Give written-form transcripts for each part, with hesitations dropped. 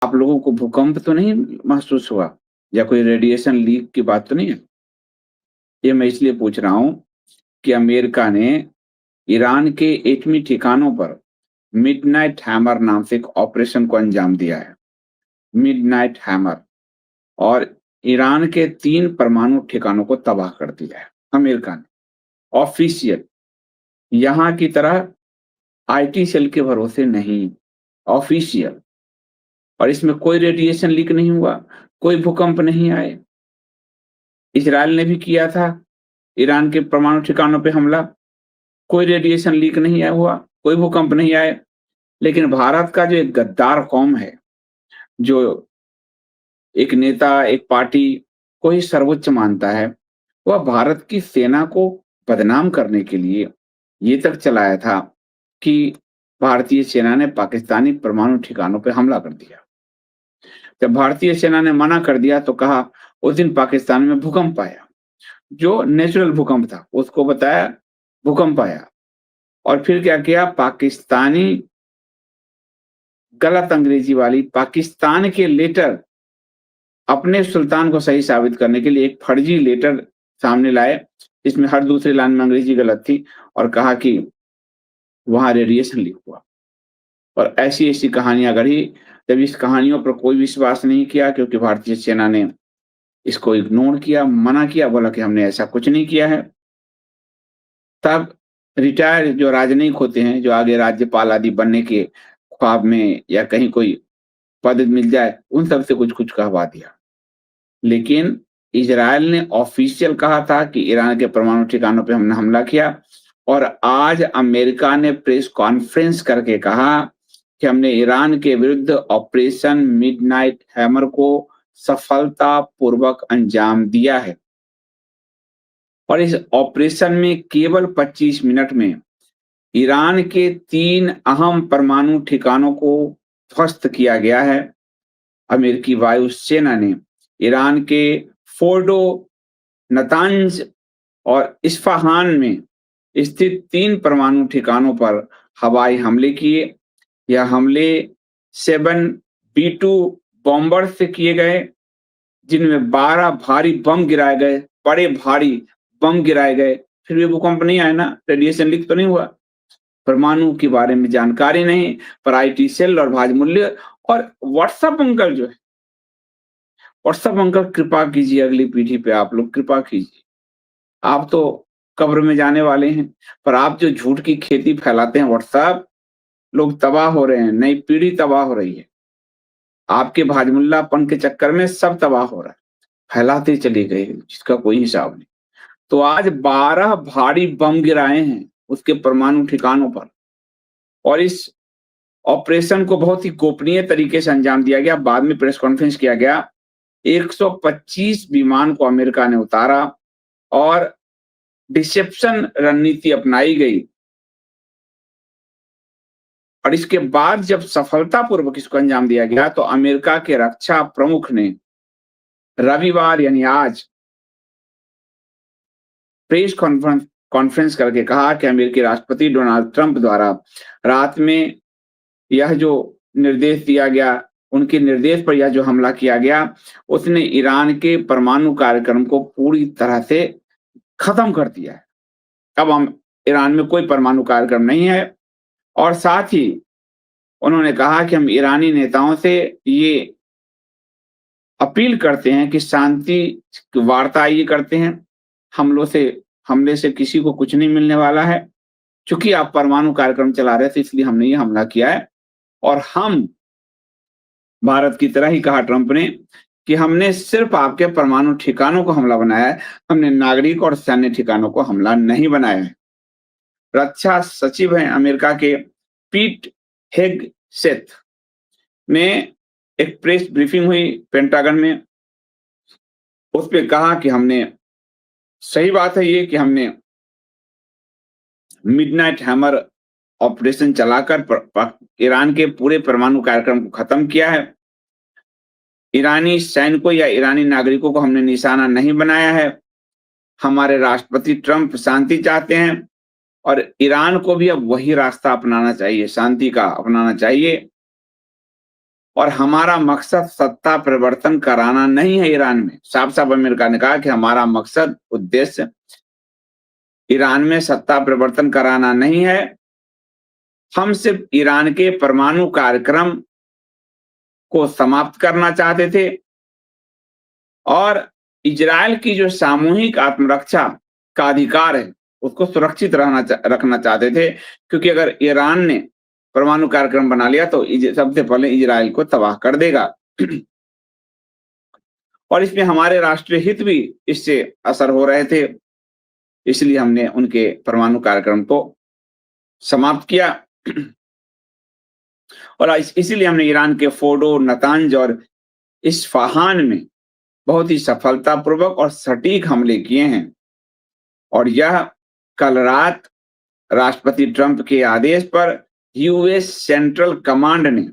आप लोगों को भूकंप तो नहीं महसूस हुआ या कोई रेडिएशन लीक की बात तो नहीं है? ये मैं इसलिए पूछ रहा हूँ कि अमेरिका ने ईरान के एटमी ठिकानों पर मिडनाइट हैमर नाम से एक ऑपरेशन को अंजाम दिया है। मिडनाइट हैमर और ईरान के 3 परमाणु ठिकानों को तबाह कर दिया है अमेरिका ने। ऑफिशियल यहाँ की तरह आईटी सेल के भरोसे नहीं, ऑफिशियल। और इसमें कोई रेडिएशन लीक नहीं हुआ, कोई भूकंप नहीं आए। इज़राइल ने भी किया था ईरान के परमाणु ठिकानों पे हमला, कोई रेडिएशन लीक नहीं आया हुआ, कोई भूकंप नहीं आए। लेकिन भारत का जो एक गद्दार कौम है, जो एक नेता, एक पार्टी को ही सर्वोच्च मानता है, वह भारत की सेना को बदनाम करने के लिए ये तक चलाया था कि भारतीय सेना ने पाकिस्तानी परमाणु ठिकानों पे हमला कर दिया। जब भारतीय सेना ने मना कर दिया तो कहा उस दिन पाकिस्तान में भूकंप आया, जो नेचुरल भूकंप था, उसको बताया भूकंप आया। और फिर क्या किया, पाकिस्तानी गलत अंग्रेजी वाली पाकिस्तान के लेटर अपने सुल्तान को सही साबित करने के लिए एक फर्जी लेटर सामने लाए, जिसमें हर दूसरी लाइन में अंग्रेजी गलत थी और कहा कि वहां रेडिएशन लीक हुआ। और ऐसी-ऐसी कहानियां गढ़ी। जब इस कहानियों पर कोई विश्वास नहीं किया, क्योंकि भारतीय सेना ने इसको इग्नोर किया, मना किया, बोला कि हमने ऐसा कुछ नहीं किया है। तब रिटायर जो राजनयिक होते हैं, जो आगे राज्यपाल आदि बनने के ख्वाब में या कहीं कोई पद मिल जाए, उन सब से कुछ-कुछ कहवा दिया। लेकिन इज़राइल ने ऑफिशियल कहा था कि ईरान के परमाणु ठिकानों पे हमने हमला किया। और आज अमेरिका ने प्रेस कॉन्फ्रेंस करके कहा कि हमने ईरान के विरुद्ध ऑपरेशन मिडनाइट हैमर को सफलतापूर्वक अंजाम दिया है। और इस ऑपरेशन में केवल 25 मिनट में ईरान के 3 अहम परमाणु ठिकानों को ध्वस्त किया गया है। अमेरिकी वायु सेना ने ईरान के फोर्डो, नतांज और इस्फहान में स्थित 3 परमाणु ठिकानों पर हवाई हमले किए। यह हमले 7 B-2 बॉम्बर से किए गए, जिनमें 12 भारी बम गिराए गए, बड़े भारी बम गिराए गए। फिर भी भूकंप नहीं आया ना, रेडिएशन लीक तो नहीं हुआ। परमाणु के बारे में जानकारी नहीं, पर आईटी सेल और भाज मूल्य और व्हाट्सएप अंकल जो है, व्हाट्सएप अंकल कृपा कीजिए, अगली पीढ़ी पे आप लोग कृपा कीजिए। आप तो कब्र में जाने वाले हैं, पर आप जो झूठ की खेती फैलाते हैं व्हाट्सएप, लोग तबाह हो रहे हैं, नई पीढ़ी तबाह हो रही है। आपके भाजमुल्लापन के चक्कर में सब तबाह हो रहा है, फैलाते चले गए जिसका कोई हिसाब नहीं। तो आज 12 भारी बम गिराए हैं उसके परमाणु ठिकानों पर। और इस ऑपरेशन को बहुत ही गोपनीय तरीके से अंजाम दिया गया। बाद में प्रेस कॉन्फ्रेंस किया गया। 125 विमान को अमेरिका ने उतारा और डिसेप्शन रणनीति अपनाई गई। और इसके बाद जब सफलतापूर्वक इसको अंजाम दिया गया, तो अमेरिका के रक्षा प्रमुख ने रविवार यानी आज प्रेस कॉन्फ्रेंस करके कहा कि अमेरिकी राष्ट्रपति डोनाल्ड ट्रंप द्वारा रात में यह जो निर्देश दिया गया, उनके निर्देश पर यह जो हमला किया गया, उसने ईरान के परमाणु कार्यक्रम को पूरी तरह से खत्म कर दिया है। अब हम ईरान में कोई परमाणु कार्यक्रम नहीं है। और साथ ही उन्होंने कहा कि हम ईरानी नेताओं से ये अपील करते हैं कि शांति वार्ता ये करते हैं, हमले से किसी को कुछ नहीं मिलने वाला है। चूंकि आप परमाणु कार्यक्रम चला रहे थे, इसलिए हमने ये हमला किया है। और हम भारत की तरह ही, कहा ट्रंप ने, कि हमने सिर्फ आपके परमाणु ठिकानों को हमला बनाया है, हमने नागरिक और सैन्य ठिकानों को हमला नहीं बनाया है। रक्षा सचिव हैं अमेरिका के पीट हेगसेथ ने एक प्रेस ब्रीफिंग हुई पेंटागन में, उस पे कहा कि हमने, सही बात है ये कि हमने मिडनाइट हैमर ऑपरेशन चलाकर ईरान के पूरे परमाणु कार्यक्रम को खत्म किया है। ईरानी सैनिकों या ईरानी नागरिकों को हमने निशाना नहीं बनाया है। हमारे राष्ट्रपति ट्रंप शांति चाहते हैं और ईरान को भी अब वही रास्ता अपनाना चाहिए, शांति का अपनाना चाहिए। और हमारा मकसद सत्ता परिवर्तन कराना नहीं है ईरान में। साफ-साफ अमेरिका ने कहा कि हमारा मकसद, उद्देश्य ईरान में सत्ता परिवर्तन कराना नहीं है। हम सिर्फ ईरान के परमाणु कार्यक्रम को समाप्त करना चाहते थे और इज़राइल की जो सामूहिक आत्मरक्षा का अधिकार है, उसको सुरक्षित रखना चाहते थे, क्योंकि अगर ईरान ने परमाणु कार्यक्रम बना लिया तो सबसे पहले इज़राइल को तबाह कर देगा। और इसमें हमारे राष्ट्रीय हित भी इससे असर हो रहे थे, इसलिए हमने उनके परमाणु कार्यक्रम को समाप्त किया। और इसीलिए हमने ईरान के फोर्डो, नतांज और इस्फहान में बहुत ही सफलतापूर्वक और सटीक हमले किए हैं। और यह कल रात राष्ट्रपति ट्रंप के आदेश पर यूएस सेंट्रल कमांड ने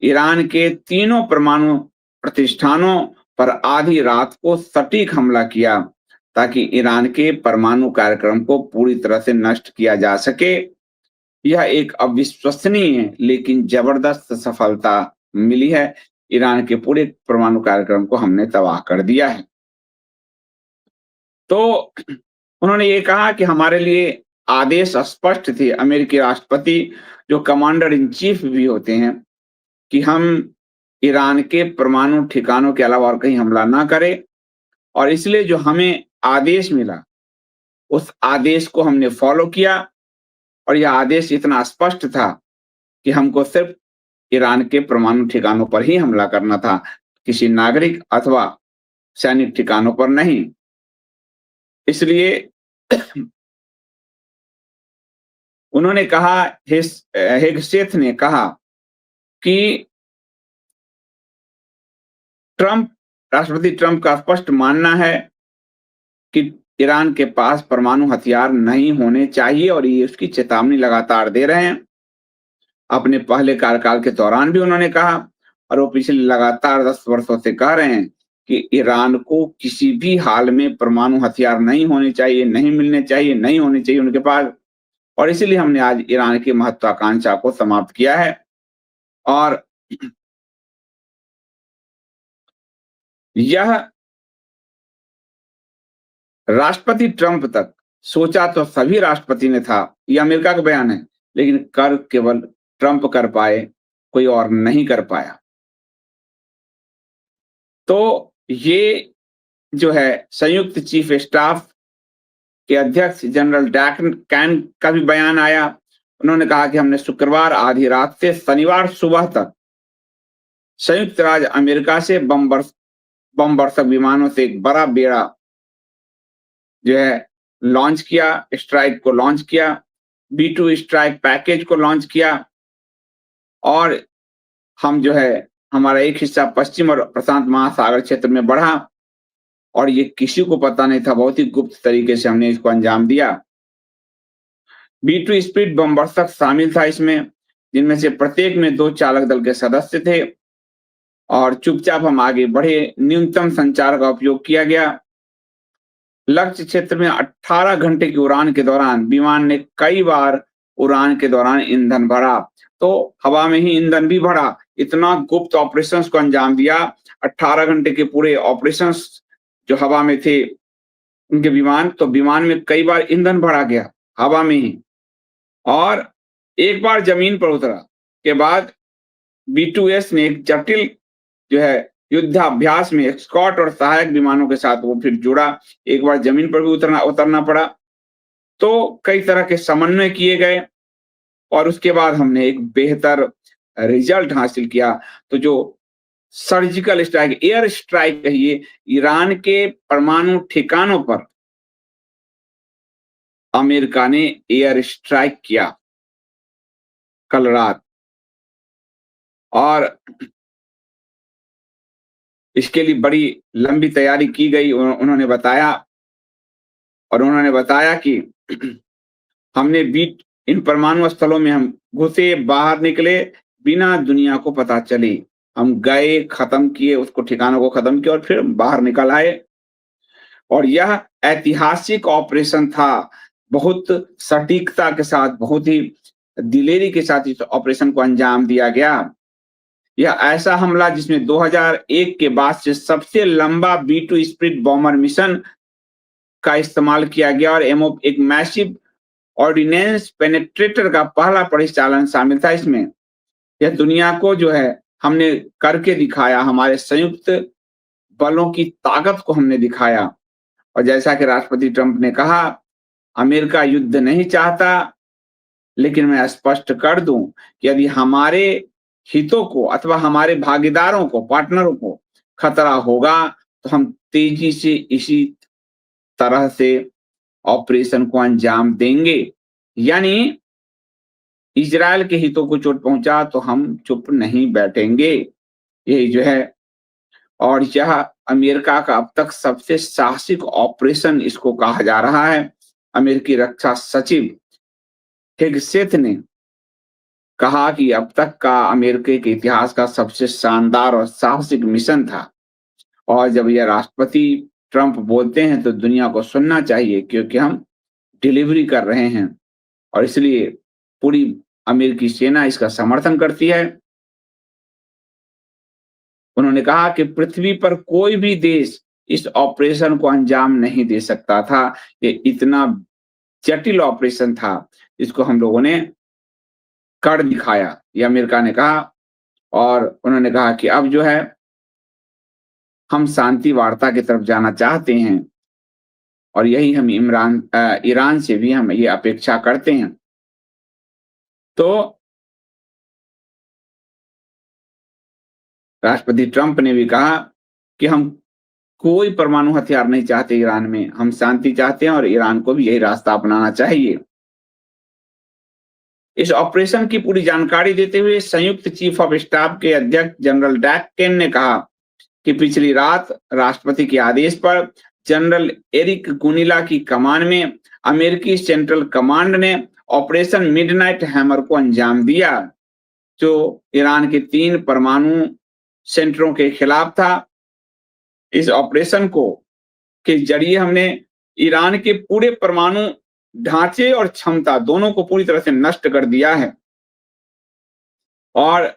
ईरान के तीनों परमाणु प्रतिष्ठानों पर आधी रात को सटीक हमला किया, ताकि ईरान के परमाणु कार्यक्रम को पूरी तरह से नष्ट किया जा सके। यह एक अविश्वसनीय लेकिन जबरदस्त सफलता मिली है। ईरान के पूरे परमाणु कार्यक्रम को हमने तबाह कर दिया है। तो उन्होंने ये कहा कि हमारे लिए आदेश स्पष्ट थे, अमेरिकी राष्ट्रपति जो कमांडर इन चीफ भी होते हैं, कि हम ईरान के परमाणु ठिकानों के अलावा और कहीं हमला ना करें। और इसलिए जो हमें आदेश मिला, उस आदेश को हमने फॉलो किया। और यह आदेश इतना स्पष्ट था कि हमको सिर्फ ईरान के परमाणु ठिकानों पर ही हमला करना था, किसी नागरिक अथवा सैनिक ठिकानों पर नहीं। इसलिए उन्होंने कहा, हेगसेथ ने कहा कि राष्ट्रपति ट्रंप का स्पष्ट मानना है कि ईरान के पास परमाणु हथियार नहीं होने चाहिए और ये उसकी चेतावनी लगातार दे रहे हैं। अपने पहले कार्यकाल के दौरान भी उन्होंने कहा, और वो पिछले लगातार 10 वर्षों से कह रहे हैं कि ईरान को किसी भी हाल में परमाणु हथियार नहीं होने चाहिए, नहीं मिलने चाहिए, नहीं होने चाहिए उनके पास। और इसीलिए हमने आज ईरान की महत्वाकांक्षा को समाप्त किया है। और यह राष्ट्रपति ट्रंप तक सोचा तो सभी राष्ट्रपति ने था, यह अमेरिका का बयान है, लेकिन कर केवल ट्रंप कर पाए, कोई और नहीं कर पाया। तो ये जो है संयुक्त चीफ स्टाफ के अध्यक्ष जनरल कैन का भी बयान आया। उन्होंने कहा कि हमने शुक्रवार आधी रात से शनिवार सुबह तक संयुक्त राज्य अमेरिका से बम वर्षक विमानों से एक बड़ा बेड़ा जो है लॉन्च किया, स्ट्राइक को लॉन्च किया, B2 स्ट्राइक पैकेज को लॉन्च किया। और हम जो है हमारा एक हिस्सा पश्चिम और प्रशांत महासागर क्षेत्र में बढ़ा, और ये किसी को पता नहीं था, बहुत ही गुप्त तरीके से हमने इसको अंजाम दिया। B2 स्पीड बम वर्षक शामिल था इसमें, जिनमें से प्रत्येक में 2 चालक दल के सदस्य थे। और चुपचाप हम आगे बढ़े, न्यूनतम संचार का उपयोग किया गया। लक्ष्य क्षेत्र में 18 घंटे की उड़ान के दौरान विमान ने कई बार उड़ान के दौरान ईंधन भरा, तो हवा में ही ईंधन भी भरा। इतना गुप्त ऑपरेशंस को अंजाम दिया। 18 घंटे के पूरे ऑपरेशंस जो हवा में थे उनके विमान, तो विमान में कई बार ईंधन भरा गया हवा में ही। और एक बार जमीन पर उतरा के बाद B2S ने एक जटिल जो है युद्धाभ्यास में एस्कॉर्ट और सहायक विमानों के साथ वो फिर जुड़ा। एक बार जमीन पर भी उतरना पड़ा। तो कई तरह के समन्वय किए गए और उसके बाद हमने एक बेहतर रिजल्ट हासिल किया। तो जो सर्जिकल स्ट्राइक, एयर स्ट्राइक कहिए, ईरान के परमाणु ठिकानों पर अमेरिका ने एयर स्ट्राइक किया कल रात। और इसके लिए बड़ी लंबी तैयारी की गई, उन्होंने बताया। और उन्होंने बताया कि हमने इन परमाणु स्थलों में हम घुसे, बाहर निकले बिना दुनिया को पता चली। हम गए, खत्म किए, उसको ठिकानों को खत्म किया और फिर बाहर निकल आए। और यह ऐतिहासिक ऑपरेशन था। बहुत सटीकता के साथ, बहुत ही दिलेरी के साथ इस ऑपरेशन को अंजाम दिया गया। यह ऐसा हमला जिसमें 2001 के बाद से सबसे लंबा B2 स्प्लिट बॉम्बर मिशन का इस्तेमाल किया गया और एमओ एक मैसिव ऑर्डिनेंस पेनिट्रेटर का पहला परिचालन शामिल था इसमें। यह दुनिया को जो है हमने करके दिखाया, हमारे संयुक्त बलों की ताकत को हमने दिखाया। और जैसा कि राष्ट्रपति ट्रंप ने कहा, अमेरिका युद्ध नहीं चाहता, लेकिन मैं स्पष्ट कर दूं कि यदि हमारे हितों को अथवा हमारे भागीदारों को, पार्टनरों को खतरा होगा, तो हम तेजी से इसी तरह से ऑपरेशन को अंजाम देंगे। यानी इज़राइल के हितों को चोट पहुंचा तो हम चुप नहीं बैठेंगे। यही जो है, और यह अमेरिका का अब तक सबसे साहसिक ऑपरेशन इसको कहा जा रहा है। अमेरिकी रक्षा सचिव हेगसेथ ने कहा कि अब तक का अमेरिका के इतिहास का सबसे शानदार और साहसिक मिशन था। और जब यह राष्ट्रपति ट्रंप बोलते हैं तो दुनिया को सुनना चाहिए, क्योंकि हम डिलीवरी कर रहे हैं और इसलिए पूरी अमेरिकी सेना इसका समर्थन करती है। उन्होंने कहा कि पृथ्वी पर कोई भी देश इस ऑपरेशन को अंजाम नहीं दे सकता था। ये इतना जटिल ऑपरेशन था, इसको हम लोगों ने कर दिखाया, ये अमेरिका ने कहा। और उन्होंने कहा कि अब जो है हम शांति वार्ता की तरफ जाना चाहते हैं और यही हम ईरान से भी हम ये अपेक्षा करते हैं। तो राष्ट्रपति ट्रंप ने भी कहा कि हम कोई परमाणु हथियार नहीं चाहते ईरान में, हम शांति चाहते हैं और ईरान को भी यही रास्ता अपनाना चाहिए। इस ऑपरेशन की पूरी जानकारी देते हुए संयुक्त चीफ ऑफ स्टाफ के अध्यक्ष जनरल डैक केन ने कहा कि पिछली रात राष्ट्रपति के आदेश पर जनरल एरिक गुनिला की कमान में अमेरिकी सेंट्रल कमांड ने ऑपरेशन मिडनाइट हैमर को अंजाम दिया, जो ईरान के 3 परमाणु सेंटरों के खिलाफ था। इस ऑपरेशन को के जरिए हमने ईरान के पूरे परमाणु ढांचे और क्षमता दोनों को पूरी तरह से नष्ट कर दिया है और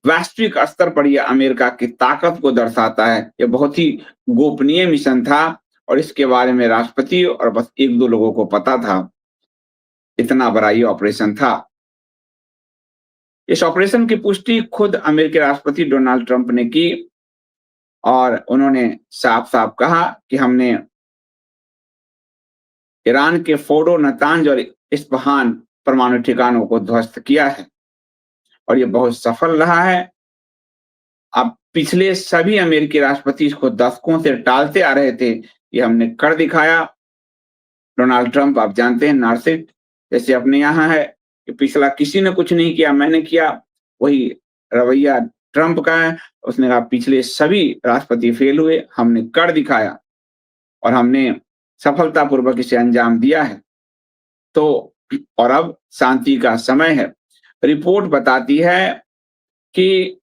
वैश्विक स्तर पर यह अमेरिका की ताकत को दर्शाता है। यह बहुत ही गोपनीय मिशन था और इसके बारे में राष्ट्रपति और बस 1-2 लोगों को पता था। इतना बड़ा ये ऑपरेशन था। इस ऑपरेशन की पुष्टि खुद अमेरिकी राष्ट्रपति डोनाल्ड ट्रंप ने की और उन्होंने साफ-साफ कहा कि हमने ईरान के फोर्डो, नतांज और इस्फहान परमाणु ठिकानों को ध्वस्त किया है और ये बहुत सफल रहा है। अब पिछले सभी अमेरिकी राष्ट्रपति इसको दशकों से टालते आ रहे थे, ये हमने कर दिखाया। डोनाल्ड ट्रंप आप जानते हैं नार्सिक, जैसे अपने यहाँ है कि पिछला किसी ने कुछ नहीं किया, मैंने किया, वही रवैया ट्रंप का है। उसने कहा पिछले सभी राष्ट्रपति फेल हुए, हमने कर दिखाया और हमने सफलतापूर्वक इसे अंजाम दिया है। तो और अब शांति का समय है। रिपोर्ट बताती है कि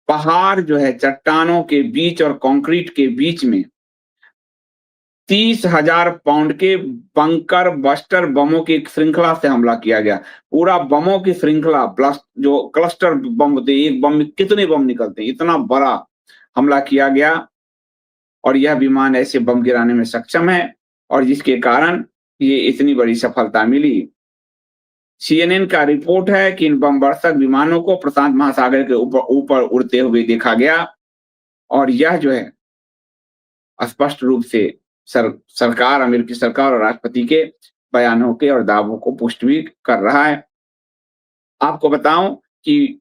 पहाड़ जो है चट्टानों के बीच और कंक्रीट के बीच में 30,000 पाउंड के बंकर बस्टर बमों की एक श्रृंखला से हमला किया गया। पूरा बमों की श्रृंखला, ब्लास्ट जो क्लस्टर बम होते हैं, एक बम में कितने बम निकलते हैं, इतना बड़ा हमला किया गया और यह विमान ऐसे बम गिराने में सक्षम है और जिसके कारण ये इतनी बड़ी सफलता मिली। सीएनएन का रिपोर्ट है कि इन बमवर्षक विमानों को प्रशांत महासागर के ऊपर उड़ते हुए देखा गया और यह जो है स्पष्ट रूप से सरकार, अमेरिकी सरकार और राष्ट्रपति के बयानों के और दावों को पुष्ट भी कर रहा है। आपको बताऊं कि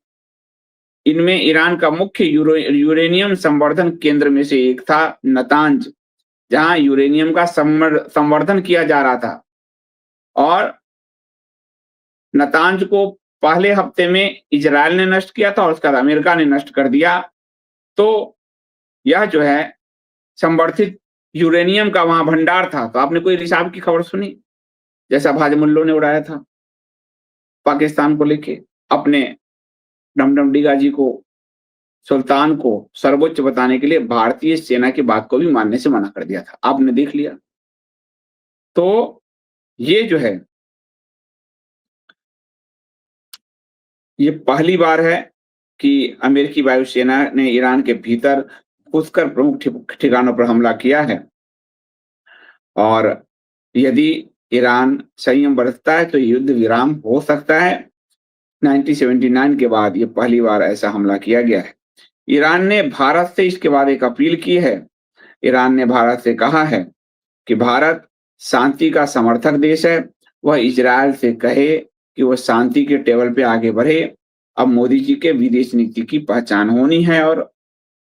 इनमें ईरान का मुख्य यूरेनियम संवर्धन केंद्र में से एक था नतांज, जहां यूरेनियम का संवर्धन किया जा रहा था और नतांज को पहले हफ्ते में इजराइल ने नष्ट किया था और उसके बाद अमेरिका ने नष्ट कर दिया। तो यह जो है संवर्धित यूरेनियम का वहां भंडार था। तो आपने कोई रिसाव की खबर सुनी, जैसा भाजमुल्लों ने उड़ाया था पाकिस्तान को लेके, अपने डमडम डिगाजी को, सुल्तान को सर्वोच्च बताने के लिए भारतीय सेना की बात को भी मानने से मना कर दिया था, आपने देख लिया। तो ये जो है ये पहली बार है कि अमेरिकी वायुसेना ने ईरान के भीतर घुसकर प्रमुख ठिकानों पर हमला किया है। और यदि ईरान संयम बरतता है तो युद्ध विराम हो सकता है। 1979 के बाद ये पहली बार ऐसा हमला किया गया है। ईरान ने भारत से इसके बाद एक अपील की है। ईरान ने भारत से कहा है कि भारत शांति का समर्थक देश है। वह इजरायल से कहे कि वह शांति के टेबल पे आगे बढ़े। अब मोदी जी के विदेश नीति की पहचान होनी है। और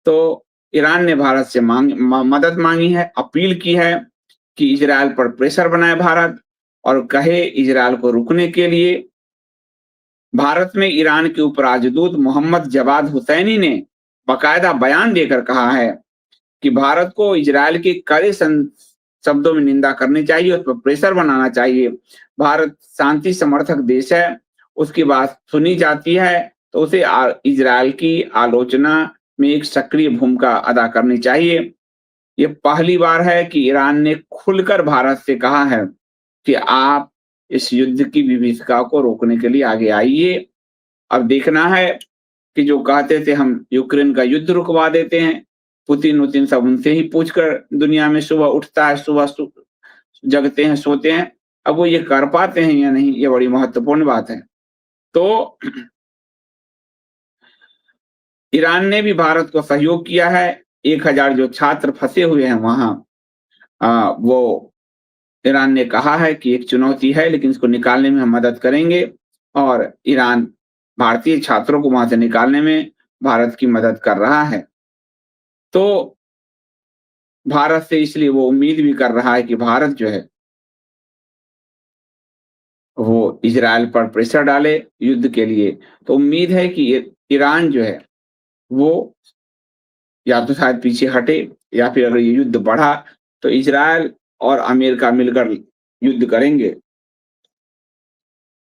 तो ईरान ने भारत से मदद मांगी है, अपील की है कि इजरायल पर प्रेशर बनाए भारत, और कहे इजरायल को रुकने के लिए। भारत में ईरान के उपराजदूत मोहम्मद जवाद हुसैनी ने बाकायदा बयान देकर कहा है कि भारत को इजरायल की कड़े शब्दों में निंदा करनी चाहिए, उस पर प्रेशर बनाना चाहिए। भारत शांति समर्थक देश है, उसकी बात सुनी जाती है तो उसे इजरायल की आलोचना में एक सक्रिय भूमिका अदा करनी चाहिए। ये पहली बार है कि ईरान ने खुलकर भारत से कहा है कि आप इस युद्ध की विभीषिका को रोकने के लिए आगे आइए। अब देखना है कि जो कहते थे हम यूक्रेन का युद्ध रुकवा देते हैं, पुतिन उतिन सब उनसे ही पूछकर दुनिया में सुबह उठता है, सुबह जगते हैं, सोते हैं। अब वो ये कर पाते हैं या नहीं, ये बड़ी महत्वपूर्ण बात है। तो ईरान ने भी भारत को सहयोग किया है। 1000 जो छात्र फंसे हुए हैं वहां, वो ईरान ने कहा है कि एक चुनौती है लेकिन इसको निकालने में हम मदद करेंगे। और ईरान भारतीय छात्रों को वहां से निकालने में भारत की मदद कर रहा है। तो भारत से इसलिए वो उम्मीद भी कर रहा है कि भारत जो है वो इजराइल पर प्रेशर डाले युद्ध के लिए। तो उम्मीद है कि ईरान जो है वो या तो शायद पीछे हटे, या फिर अगर ये युद्ध बढ़ा तो इजराइल और अमेरिका मिलकर युद्ध करेंगे।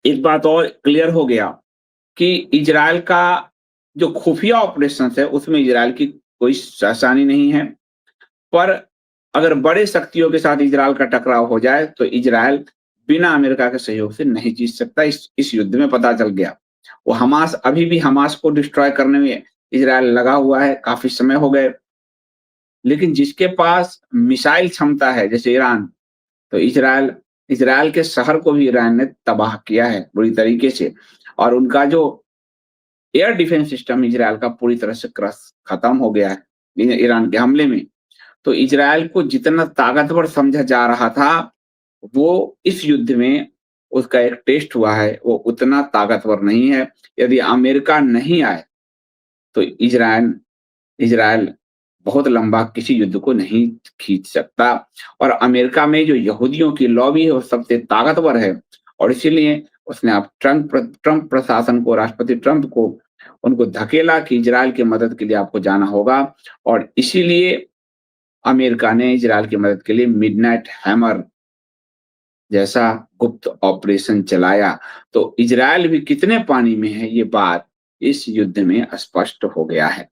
एक बात और क्लियर हो गया कि इजराइल का जो खुफिया ऑपरेशंस है उसमें इजराइल की कोई आसानी नहीं है। पर अगर बड़े शक्तियों के साथ इजराइल का टकराव हो जाए तो इजराइल बिना अमेरिका के सहयोग से नहीं जीत सकता। इस युद्ध में पता चल गया। वो हमास, अभी भी हमास को डिस्ट्रॉय करने में इजराइल लगा हुआ है, काफी समय हो गए। लेकिन जिसके पास मिसाइल क्षमता है जैसे ईरान, तो इजराइल इजराइल के शहर को भी ईरान ने तबाह किया है बुरी तरीके से। और उनका जो एयर डिफेंस सिस्टम इजराइल का पूरी तरह से खत्म हो गया है ईरान के हमले में। तो इजराइल को जितना ताकतवर समझा जा रहा था, वो इस युद्ध में उसका एक टेस्ट हुआ है, वो उतना ताकतवर नहीं है। यदि अमेरिका नहीं आए तो इजराइल इजराइल बहुत लंबा किसी युद्ध को नहीं खींच सकता। और अमेरिका में जो यहूदियों की लॉबी है वो सबसे ताकतवर है। और इसीलिए उसने अब ट्रंप प्रशासन को, राष्ट्रपति ट्रंप को, उनको धकेला कि इजराइल की मदद के लिए आपको जाना होगा। और इसीलिए अमेरिका ने इजराइल की मदद के लिए मिडनाइट हैमर जैसा गुप्त ऑपरेशन चलाया। तो इजराइल भी कितने पानी में है ये बात इस युद्ध में स्पष्ट हो गया है।